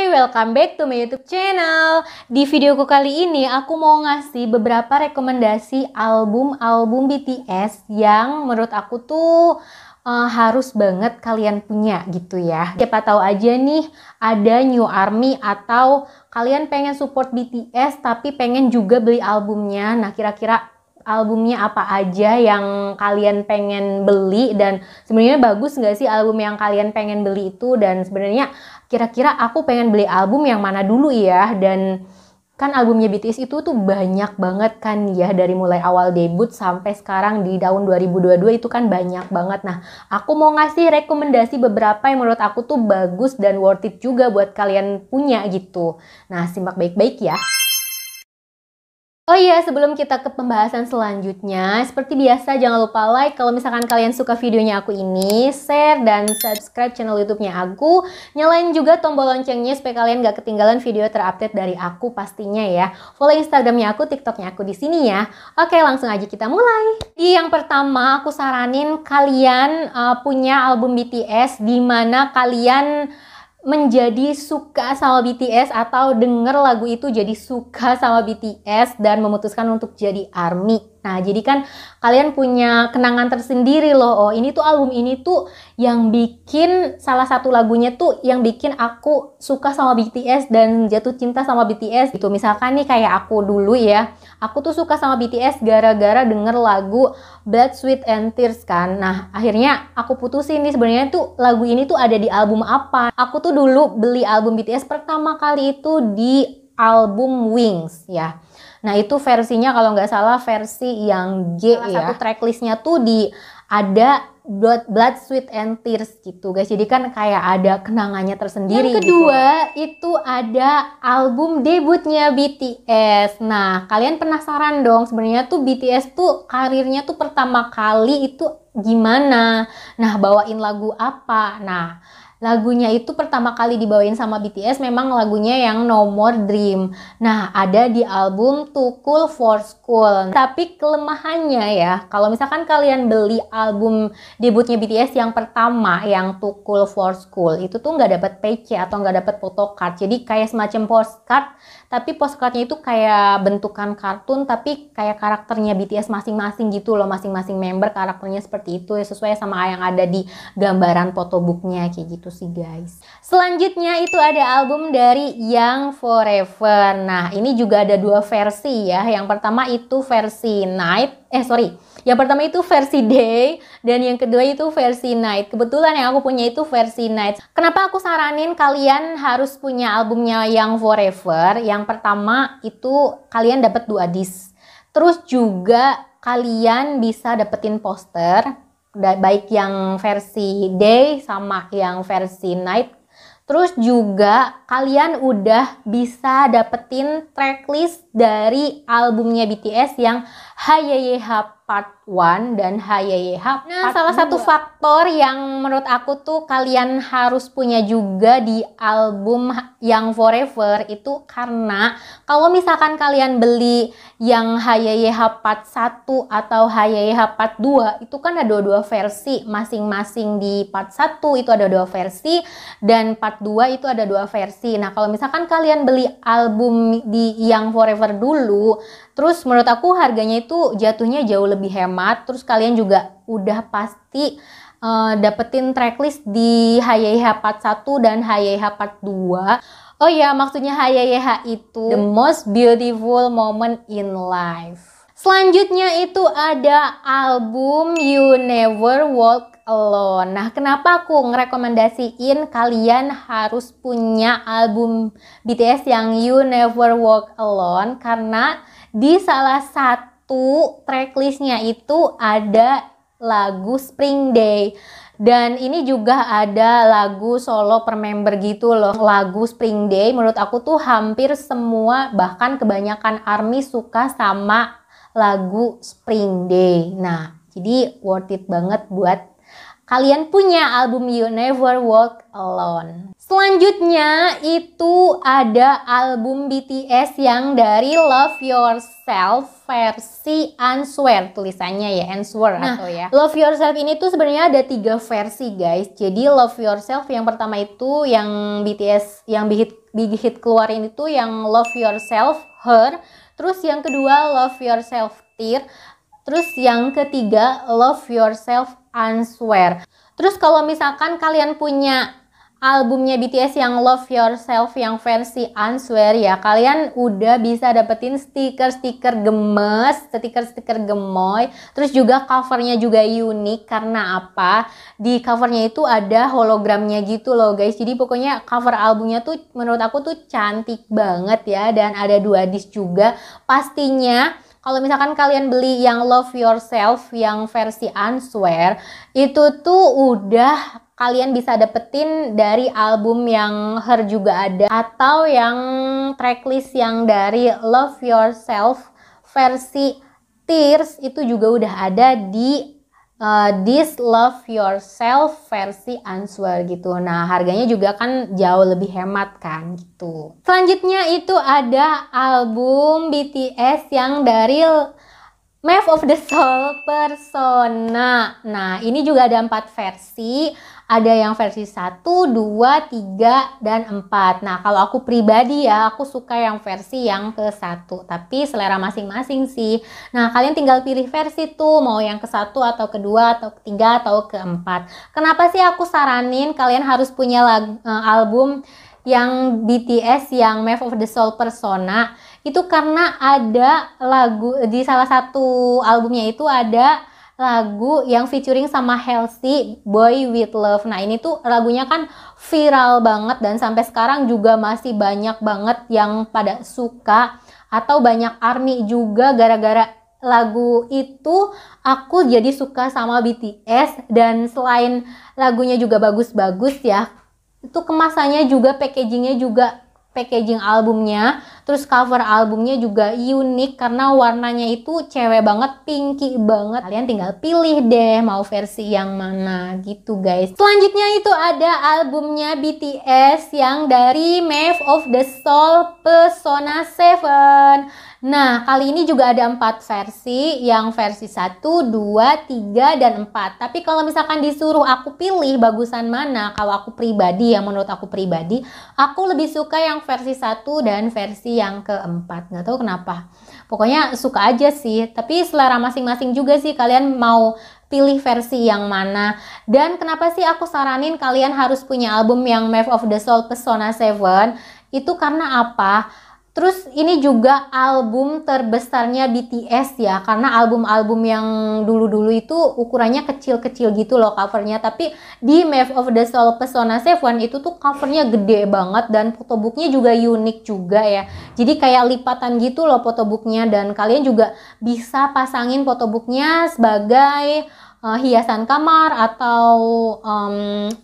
Hai, welcome back to my YouTube channel. Di videoku kali ini aku mau ngasih beberapa rekomendasi album-album BTS yang menurut aku tuh harus banget kalian punya gitu ya. Siapa tahu aja nih ada new army atau kalian pengen support BTS tapi pengen juga beli albumnya. Nah, kira-kira albumnya apa aja yang kalian pengen beli, dan sebenarnya bagus nggak sih album yang kalian pengen beli itu, dan sebenarnya kira-kira aku pengen beli album yang mana dulu ya. Dan kan albumnya BTS itu tuh banyak banget kan ya, dari mulai awal debut sampai sekarang di tahun 2022 itu kan banyak banget. Nah, aku mau ngasih rekomendasi beberapa yang menurut aku tuh bagus dan worth it juga buat kalian punya gitu. Nah, simak baik-baik ya. Oh iya, sebelum kita ke pembahasan selanjutnya, seperti biasa jangan lupa like kalau misalkan kalian suka videonya aku ini, share dan subscribe channel YouTube-nya aku, nyalain juga tombol loncengnya supaya kalian gak ketinggalan video terupdate dari aku pastinya ya. Follow Instagramnya aku, TikToknya aku di sini ya. Oke, langsung aja kita mulai. Yang pertama aku saranin kalian punya album BTS di mana kalian menjadi suka sama BTS atau denger lagu itu jadi suka sama BTS dan memutuskan untuk jadi ARMY. Nah, jadi kan kalian punya kenangan tersendiri loh. Oh, ini tuh album ini tuh yang bikin, salah satu lagunya tuh yang bikin aku suka sama BTS dan jatuh cinta sama BTS gitu. Misalkan nih kayak aku dulu ya, aku tuh suka sama BTS gara-gara denger lagu Blood, Sweat and Tears kan. Nah, akhirnya aku putusin nih sebenarnya tuh lagu ini tuh ada di album apa. Aku tuh dulu beli album BTS pertama kali itu di album Wings ya. Nah, itu versinya kalau nggak salah versi yang G ya. Satu tracklistnya tuh ada Blood, Sweat and Tears gitu guys. Jadi kan kayak ada kenangannya tersendiri. Yang kedua itu ada album debutnya BTS. Nah, kalian penasaran dong sebenarnya tuh BTS tuh karirnya tuh pertama kali itu gimana? Nah, bawain lagu apa? Nah, lagunya itu pertama kali dibawain sama BTS memang lagunya yang No More Dream. Nah, ada di album Too Cool for School. Tapi kelemahannya ya, kalau misalkan kalian beli album debutnya BTS yang pertama, yang Too Cool for School, itu tuh nggak dapat PC atau nggak dapat photocard. Jadi kayak semacam postcard, tapi postcardnya itu kayak bentukan kartun, tapi kayak karakternya BTS masing-masing gitu loh. Masing-masing member karakternya seperti itu ya, sesuai sama yang ada di gambaran photobooknya kayak gitu sih guys. Selanjutnya itu ada album dari Young Forever. Nah, ini juga ada dua versi ya. Yang pertama itu versi yang pertama itu versi Day dan yang kedua itu versi Night. Kebetulan yang aku punya itu versi Night. Kenapa aku saranin kalian harus punya albumnya Young Forever? Yang pertama itu kalian dapat 2 disc. Terus juga kalian bisa dapetin poster, baik yang versi Day sama yang versi Night. Terus juga kalian udah bisa dapetin tracklist dari albumnya BTS yang HYYH Part 1 dan HYYH Part 2. Nah, salah satu faktor yang menurut aku tuh kalian harus punya juga di album Young Forever itu karena kalau misalkan kalian beli yang HYYH Part 1 atau HYYH Part 2 itu kan ada dua versi masing-masing. Di Part 1 itu ada 2 versi dan Part 2 itu ada 2 versi. Nah, kalau misalkan kalian beli album di Young Forever dulu, terus menurut aku harganya itu jatuhnya jauh lebih hemat. Terus kalian juga udah pasti dapetin tracklist di HYYH Part 1 dan HYYH Part 2. Oh iya, maksudnya HYYH itu the most beautiful moment in life. Selanjutnya itu ada album You Never Walk Alone. Nah, kenapa aku ngerekomendasiin kalian harus punya album BTS yang You Never Walk Alone? Karena di salah satu tracklistnya itu ada lagu Spring Day. Dan ini juga ada lagu solo per member gitu loh. Lagu Spring Day menurut aku tuh hampir semua, bahkan kebanyakan ARMY suka sama lagu Spring Day. Nah, jadi worth it banget buat kalian punya album You Never Walk Alone. Selanjutnya itu ada album BTS yang dari Love Yourself versi Answer, tulisannya ya Answer atau ya. Love Yourself ini tuh sebenarnya ada 3 versi guys. Jadi Love Yourself yang pertama itu yang BTS yang big hit keluarin itu yang Love Yourself Her. Terus yang kedua Love Yourself Tear. Terus yang ketiga Love Yourself Answer. Terus kalau misalkan kalian punya albumnya BTS yang Love Yourself yang versi Answer ya, kalian udah bisa dapetin stiker-stiker gemes, stiker-stiker gemoy. Terus juga covernya juga unik karena apa? Di covernya itu ada hologramnya gitu loh guys. Jadi pokoknya cover albumnya tuh menurut aku tuh cantik banget ya, dan ada 2 disc juga. Pastinya kalau misalkan kalian beli yang Love Yourself yang versi Answer, itu tuh udah kalian bisa dapetin dari album yang Her juga ada, atau yang tracklist yang dari Love Yourself versi Tears itu juga udah ada di This Love Yourself versi Answer gitu. Nah harganya juga kan jauh lebih hemat kan gitu. Selanjutnya itu ada album BTS yang dari Map of the Soul Persona. Nah ini juga ada 4 versi. Ada yang versi 1, 2, 3, dan 4. Nah kalau aku pribadi ya, aku suka yang versi yang ke-1. Tapi selera masing-masing sih. Nah kalian tinggal pilih versi tuh, mau yang ke-1 atau ke-2 atau ke-3 atau ke-4. Kenapa sih aku saranin kalian harus punya album yang BTS yang Map of the Soul Persona? Itu karena ada lagu di salah satu albumnya itu ada lagu yang featuring sama Halsey, Boy With Love. Nah ini tuh lagunya kan viral banget dan sampai sekarang juga masih banyak banget yang pada suka, atau banyak ARMY juga gara-gara lagu itu aku jadi suka sama BTS. Dan selain lagunya juga bagus-bagus ya, itu kemasannya juga, packagingnya juga packaging albumnya, terus cover albumnya juga unik karena warnanya itu cewek banget, pinky banget. Kalian tinggal pilih deh mau versi yang mana gitu guys. Selanjutnya itu ada albumnya BTS yang dari Map of the Soul Persona 7. Nah kali ini juga ada 4 versi, yang versi 1, 2, 3, dan 4. Tapi kalau misalkan disuruh aku pilih bagusan mana, kalau aku pribadi ya, menurut aku pribadi, aku lebih suka yang versi 1 dan versi yang ke-4. Nggak tahu kenapa, pokoknya suka aja sih. Tapi selera masing-masing juga sih, kalian mau pilih versi yang mana. Dan kenapa sih aku saranin kalian harus punya album yang Map of the Soul Persona 7? Itu karena apa? Terus ini juga album terbesarnya BTS ya, karena album-album yang dulu-dulu itu ukurannya kecil-kecil gitu loh covernya. Tapi di Map of the Soul Persona 7 itu tuh covernya gede banget, dan photobooknya juga unik juga ya. Jadi kayak lipatan gitu loh photobooknya, dan kalian juga bisa pasangin photobooknya sebagai hiasan kamar, atau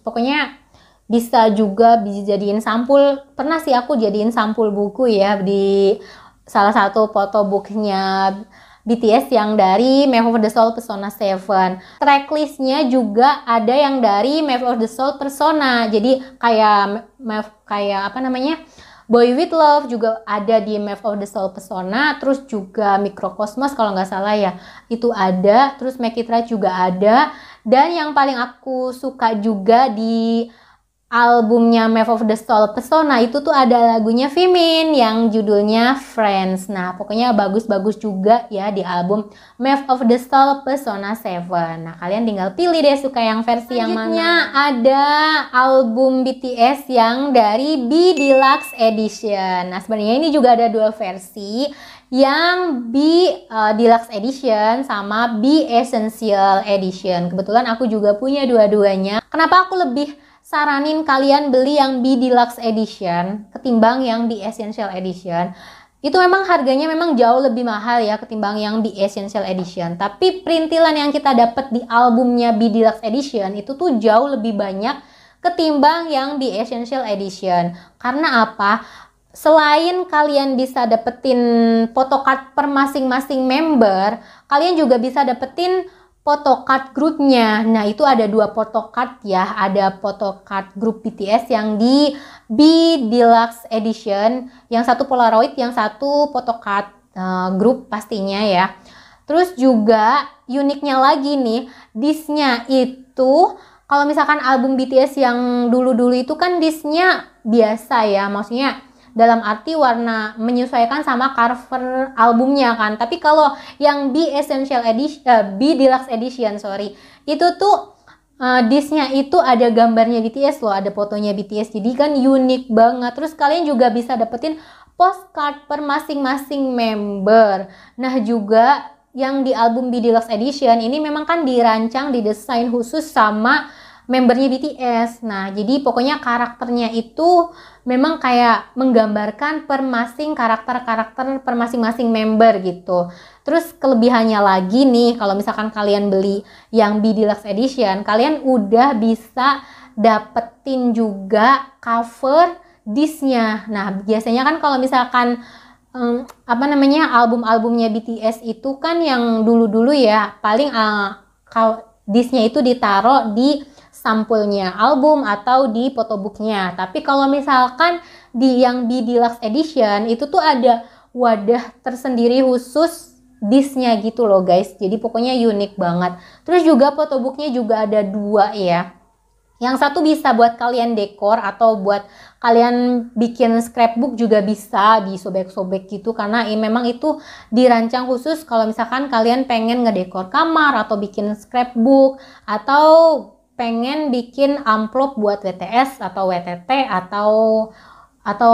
pokoknya bisa juga dijadiin sampul. Pernah sih aku jadiin sampul buku ya di salah satu photobooknya BTS yang dari Map of the Soul Persona 7. Tracklistnya juga ada yang dari Map of the Soul Persona. Jadi kayak apa namanya, Boy With Love juga ada di Map of the Soul Persona. Terus juga Microcosmos kalau nggak salah ya, itu ada. Terus Make It Right juga ada. Dan yang paling aku suka juga di albumnya Map of the Soul Persona itu tuh ada lagunya Jimin yang judulnya Friends. Nah pokoknya bagus-bagus juga ya di album Map of the Soul Persona 7. Nah kalian tinggal pilih deh suka yang versi yang mana. Ada album BTS yang dari B Deluxe Edition. Nah sebenarnya ini juga ada 2 versi, yang B Deluxe Edition sama B Essential Edition. Kebetulan aku juga punya dua-duanya. Kenapa aku lebih saranin kalian beli yang B Deluxe Edition ketimbang yang B Essential Edition? Itu memang harganya memang jauh lebih mahal ya ketimbang yang B Essential Edition. Tapi perintilan yang kita dapat di albumnya B Deluxe Edition itu tuh jauh lebih banyak ketimbang yang B Essential Edition. Karena apa? Selain kalian bisa dapetin photocard per masing-masing member, kalian juga bisa dapetin photocard grupnya. Nah, itu ada 2 photocard ya. Ada photocard grup BTS yang di B Deluxe Edition, yang satu Polaroid, yang satu photocard grup pastinya ya. Terus juga uniknya lagi nih, disknya itu kalau misalkan album BTS yang dulu-dulu itu kan disknya biasa ya, maksudnya dalam arti warna menyesuaikan sama cover albumnya kan. Tapi kalau yang B Essential Edition, B Deluxe Edition sorry, itu tuh disknya itu ada gambarnya BTS loh, ada fotonya BTS, jadi kan unik banget. Terus kalian juga bisa dapetin postcard per masing-masing member. Nah juga yang di album B Deluxe Edition ini memang kan dirancang, didesain khusus sama membernya BTS. Nah, jadi pokoknya karakternya itu memang kayak menggambarkan per karakter-karakter per masing-masing member gitu. Terus kelebihannya lagi nih, kalau misalkan kalian beli yang B Deluxe Edition, kalian udah bisa dapetin juga cover disknya. Nah, biasanya kan kalau misalkan album-albumnya BTS itu kan yang dulu-dulu ya, paling disknya itu ditaruh di sampulnya album atau di photobooknya. Tapi kalau misalkan di yang B Deluxe Edition itu tuh ada wadah tersendiri khusus disknya gitu loh guys. Jadi pokoknya unik banget. Terus juga photobooknya juga ada 2 ya. Yang satu bisa buat kalian dekor atau buat kalian bikin scrapbook juga bisa disobek-sobek gitu, karena memang itu dirancang khusus kalau misalkan kalian pengen ngedekor kamar atau bikin scrapbook atau pengen bikin amplop buat WTS atau WTT atau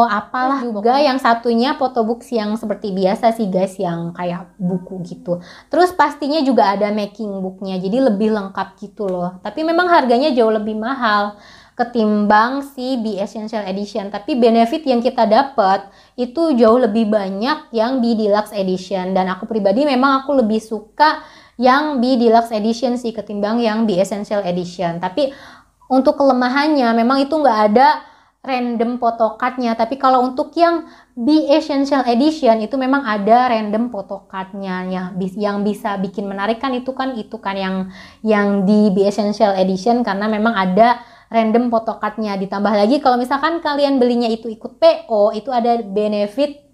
apalah juga. Yang satunya photobook yang seperti biasa sih guys, yang kayak buku gitu. Terus pastinya juga ada making booknya, jadi lebih lengkap gitu loh. Tapi memang harganya jauh lebih mahal ketimbang si B Essential Edition, tapi benefit yang kita dapat itu jauh lebih banyak yang B Deluxe Edition. Dan aku pribadi memang aku lebih suka yang B Deluxe Edition sih ketimbang yang B Essential Edition. Tapi untuk kelemahannya memang itu nggak ada random photocardnya. Tapi kalau untuk yang B Essential Edition itu memang ada random photocardnya ya, yang bisa bikin menarik kan itu kan yang di B Essential Edition, karena memang ada random photocardnya. Ditambah lagi kalau misalkan kalian belinya itu ikut PO, itu ada benefit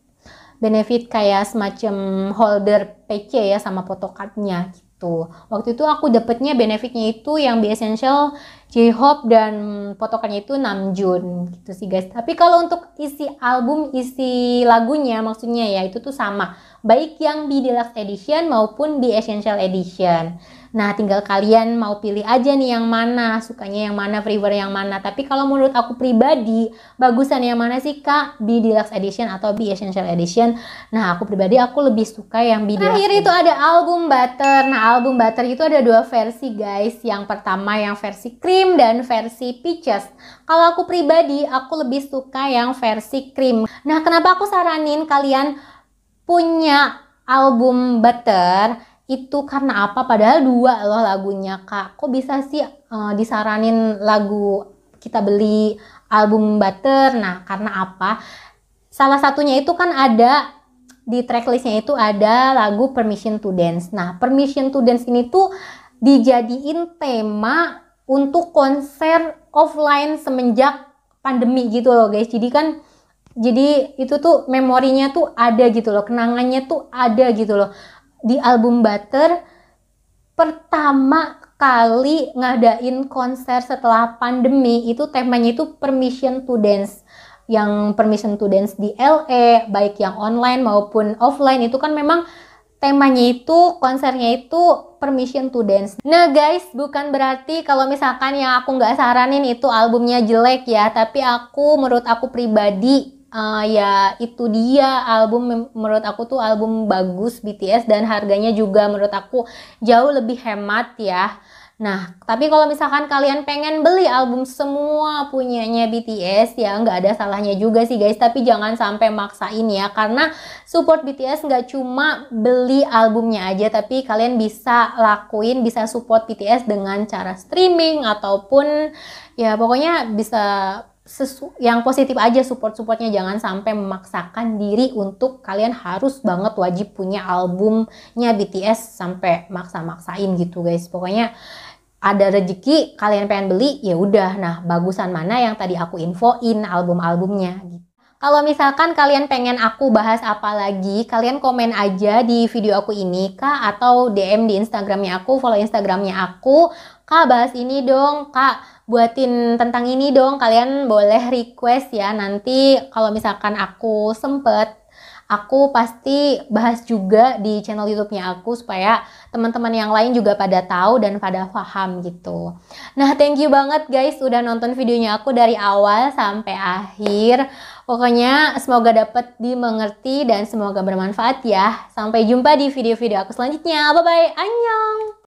kayak semacam holder PC ya sama photocardnya gitu. Waktu itu aku dapetnya benefitnya itu yang B Essential, J-Hope, dan photocardnya itu Namjoon gitu sih guys. Tapi kalau untuk isi album, isi lagunya maksudnya ya itu tuh sama, baik yang B Deluxe Edition maupun B Essential Edition. Nah, tinggal kalian mau pilih aja nih yang mana, sukanya yang mana, prefer yang mana. Tapi kalau menurut aku pribadi, bagusan yang mana sih Kak? B Deluxe Edition atau B Essential Edition? Nah, aku pribadi aku lebih suka yang B Deluxe. Terakhir itu ada album Butter. Nah, album Butter itu ada 2 versi guys. Yang pertama yang versi cream dan versi peaches. Kalau aku pribadi, aku lebih suka yang versi cream. Nah, kenapa aku saranin kalian punya album Butter? Itu karena apa? Padahal 2 loh lagunya Kak. Kok bisa sih disaranin lagu kita beli album Butter? Nah, karena apa? Salah satunya itu kan ada di tracklistnya itu ada lagu Permission to Dance. Nah, Permission to Dance ini tuh dijadiin tema untuk konser offline semenjak pandemi gitu loh guys. Jadi itu tuh memorinya tuh ada gitu loh, kenangannya tuh ada gitu loh. Di album Butter pertama kali ngadain konser setelah pandemi itu temanya itu Permission to Dance. Yang Permission to Dance di LA, baik yang online maupun offline, itu kan memang temanya itu, konsernya itu Permission to Dance. Nah guys, bukan berarti kalau misalkan yang aku nggak saranin itu albumnya jelek ya, tapi menurut aku pribadi ya itu dia album, menurut aku tuh album bagus BTS, dan harganya juga menurut aku jauh lebih hemat ya. Nah, tapi kalau misalkan kalian pengen beli album semua punyanya BTS ya nggak ada salahnya juga sih guys, tapi jangan sampai maksain ya, karena support BTS nggak cuma beli albumnya aja, tapi kalian bisa support BTS dengan cara streaming ataupun ya pokoknya bisa yang positif aja, supportnya, jangan sampai memaksakan diri untuk kalian harus banget wajib punya albumnya BTS sampai maksa-maksain gitu guys. Pokoknya ada rezeki kalian pengen beli ya udah, nah bagusan mana yang tadi aku infoin album-albumnya gitu. Kalau misalkan kalian pengen aku bahas apa lagi, kalian komen aja di video aku ini Kak, atau DM di Instagramnya aku, follow Instagramnya aku. Kak, bahas ini dong, Kak, buatin tentang ini dong. Kalian boleh request ya, nanti kalau misalkan aku sempet, aku pasti bahas juga di channel YouTube-nya aku supaya teman-teman yang lain juga pada tahu dan pada paham gitu. Nah, thank you banget guys udah nonton videonya aku dari awal sampai akhir. Pokoknya semoga dapat dimengerti dan semoga bermanfaat ya. Sampai jumpa di video-video aku selanjutnya. Bye-bye. Annyeong!